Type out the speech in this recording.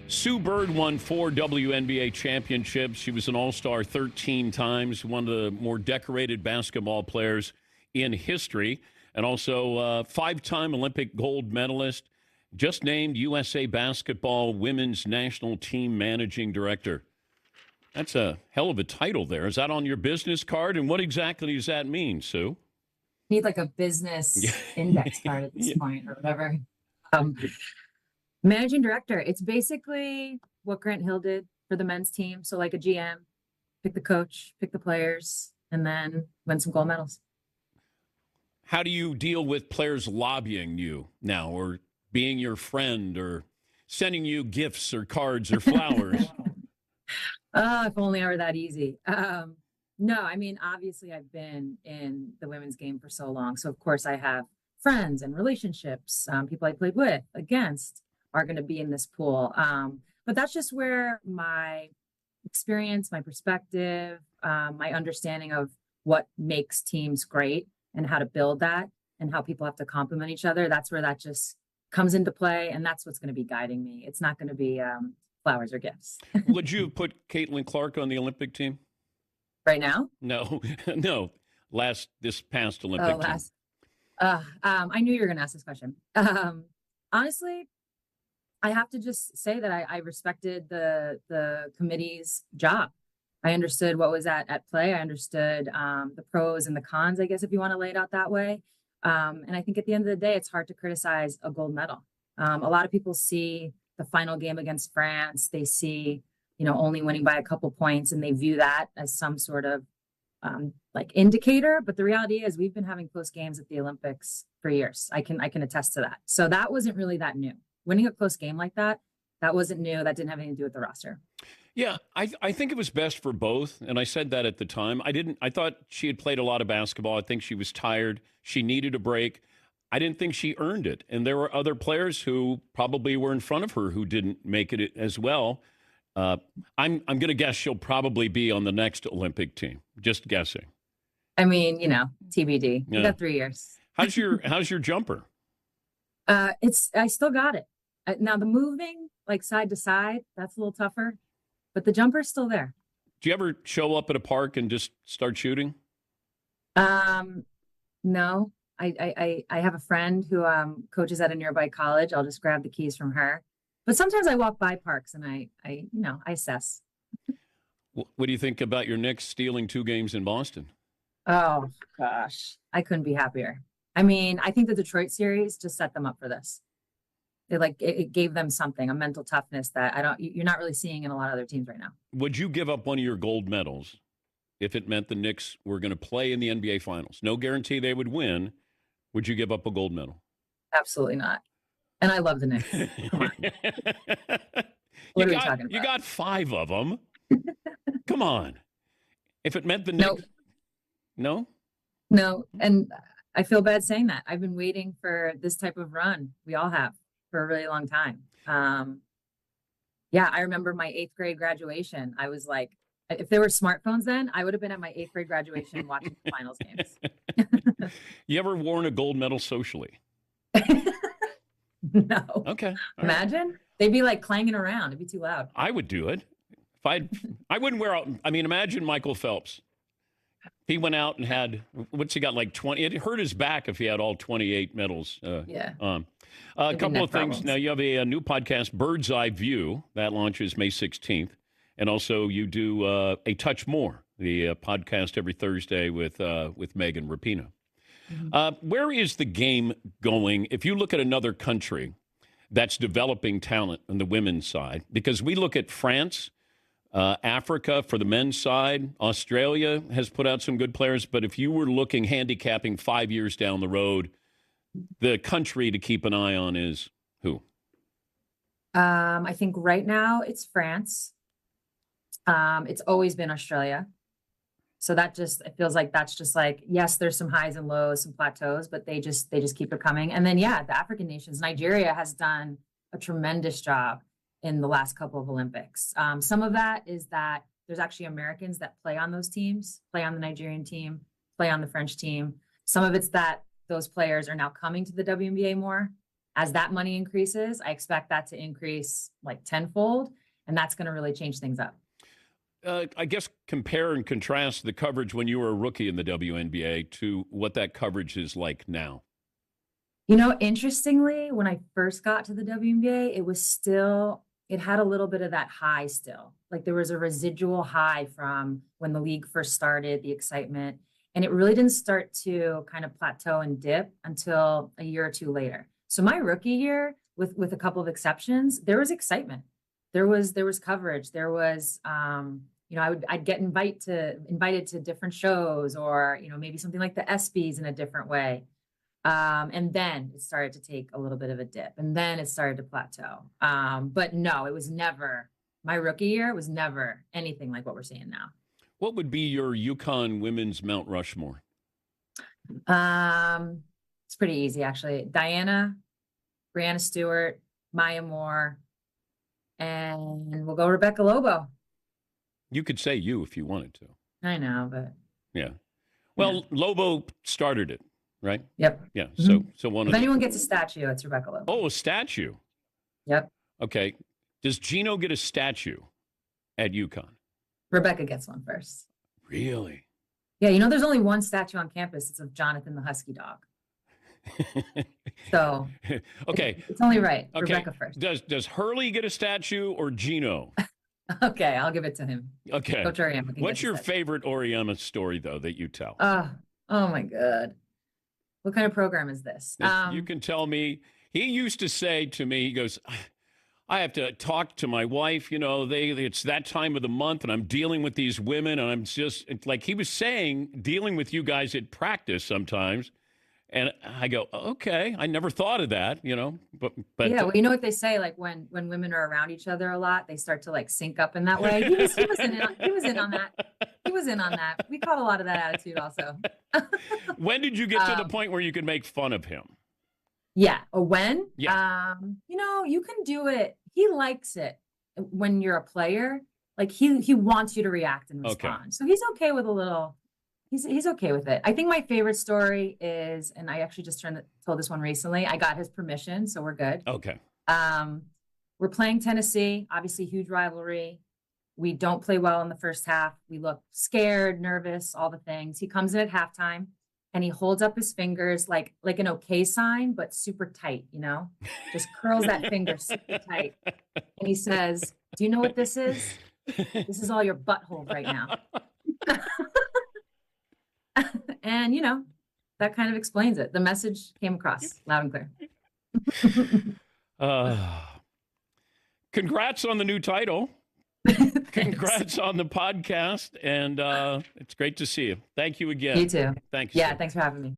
Sue Bird won 4 WNBA championships. She was an All-Star 13 times, one of the more decorated basketball players in history, and also a 5-time Olympic gold medalist. Just named USA Basketball Women's National Team Managing Director. That's a hell of a title there. Is that on your business card? And what exactly does that mean, Sue? Need like a business index card at this point or whatever. Managing director. It's basically what Grant Hill did for the men's team. So like a GM, pick the coach, pick the players, and then win some gold medals. How do you deal with players lobbying you now or being your friend or sending you gifts or cards or flowers? Oh, if only I were that easy. No, I mean, obviously I've been in the women's game for so long. So of course I have friends and relationships, people I played with, against, are going to be in this pool. But that's just where my experience, my perspective, my understanding of what makes teams great and how to build that and how people have to complement each other. That's where that just comes into play. And that's what's going to be guiding me. It's not going to be flowers or gifts. Would you have put Caitlin Clark on the Olympic team? Right now? No, no. This past Olympic team. I knew you were going to ask this question. Honestly, I have to just say that I respected the committee's job. I understood what was at play. I understood the pros and the cons, I guess, if you want to lay it out that way. And I think at the end of the day, it's hard to criticize a gold medal. A lot of people see the final game against France. They see, only winning by a couple points, and they view that as some sort of like indicator. But the reality is we've been having close games at the Olympics for years. I can attest to that. So that wasn't really that new. Winning a close game like that wasn't new. That didn't have anything to do with the roster. Yeah, I think it was best for both. And I said that at the time. I thought she had played a lot of basketball. I think she was tired. She needed a break. I didn't think she earned it. And there were other players who probably were in front of her who didn't make it as well. I'm going to guess she'll probably be on the next Olympic team. Just guessing. I mean, TBD. Yeah. We got 3 years. How's your jumper? I still got it. Now the moving like side to side, that's a little tougher, but the jumper's still there. Do you ever show up at a park and just start shooting? No. I have a friend who coaches at a nearby college. I'll just grab the keys from her. But sometimes I walk by parks and I assess. What do you think about your Knicks stealing 2 games in Boston? Oh gosh, I couldn't be happier. I mean, I think the Detroit series just set them up for this. It gave them something, a mental toughness that you're not really seeing in a lot of other teams right now. Would you give up one of your gold medals if it meant the Knicks were going to play in the NBA Finals? No guarantee they would win. Would you give up a gold medal? Absolutely not. And I love the Knicks. Come on. What are we talking about? You got 5 of them. Come on. If it meant the Knicks. No? No. And I feel bad saying that. I've been waiting for this type of run. We all have for a really long time. I remember my 8th grade graduation. I was like, if there were smartphones then, I would have been at my 8th grade graduation watching the finals games. You ever worn a gold medal socially? No. Okay. Imagine. Right. They'd be like clanging around. It'd be too loud. I would do it. I wouldn't wear out. I mean, imagine Michael Phelps. He went out and had, what's he got, like 20? It hurt his back if he had all 28 medals. A couple of things. Now, you have a new podcast, Bird's Eye View, that launches May 16th. And also you do A Touch More, the podcast every Thursday with Megan Rapinoe. Mm-hmm. Where is the game going if you look at another country that's developing talent on the women's side? Because we look at France, Africa for the men's side. Australia has put out some good players. But if you were looking, handicapping 5 years down the road, the country to keep an eye on is who? I think right now it's France. It's always been Australia. So it feels like that's just like, yes, there's some highs and lows, some plateaus, but they just keep it coming. And then, the African nations, Nigeria has done a tremendous job in the last couple of Olympics. Some of that is that there's actually Americans that play on those teams, play on the Nigerian team, play on the French team. Some of it's that those players are now coming to the WNBA more. As that money increases, I expect that to increase like tenfold, and that's going to really change things up. I guess compare and contrast the coverage when you were a rookie in the WNBA to what that coverage is like now. You know, interestingly, when I first got to the WNBA, it had a little bit of that high still. Like there was a residual high from when the league first started, the excitement, and it really didn't start to kind of plateau and dip until a year or two later. So my rookie year, with a couple of exceptions, there was excitement. There was coverage. There was, I'd get invited to different shows, or, maybe something like the ESPYs in a different way. And then it started to take a little bit of a dip, and then it started to plateau. But no, it was never, my rookie year was never anything like what we're seeing now. What would be your UConn women's Mount Rushmore? It's pretty easy, actually. Diana, Brianna Stewart, Maya Moore, and we'll go Rebecca Lobo. You could say you if you wanted to. I know, but yeah. Well, yeah. Lobo started it, right? Yep. Yeah. Mm-hmm. So one. If anyone gets a statue, it's Rebecca Lobo. Oh, a statue. Yep. Okay. Does Geno get a statue at UConn? Rebecca gets one first. Really? Yeah. There's only one statue on campus. It's of Jonathan the Husky dog. So okay, it's only right. Okay. Rebecca first. Does Hurley get a statue or Geno? Okay, I'll give it to him. Okay. Coach Auriemma. What's your favorite Auriemma story though that you tell? Oh my God. What kind of program is this? You can tell me. He used to say to me, he goes, I have to talk to my wife, it's that time of the month and I'm dealing with these women, and I'm just like he was saying, dealing with you guys at practice sometimes. And I go, okay, I never thought of that, but yeah, well, you know what they say, like when women are around each other a lot, they start to like sync up in that way. He was in on that. We caught a lot of that attitude also. When did you get to the point where you could make fun of him? Yeah. Or when? Yeah. You can do it. He likes it when you're a player. Like he wants you to react and respond. Okay. So he's okay with a little. He's okay with it. I think my favorite story is, and I actually just told this one recently. I got his permission, so we're good. Okay. We're playing Tennessee, obviously huge rivalry. We don't play well in the first half. We look scared, nervous, all the things. He comes in at halftime and he holds up his fingers like an okay sign, but super tight, just curls that finger super tight. And he says, "Do you know what this is? This is all your butthole right now." And, that kind of explains it. The message came across loud and clear. Congrats on the new title. Congrats on the podcast. And it's great to see you. Thank you again. You too. Thank you. Yeah, thanks for having me.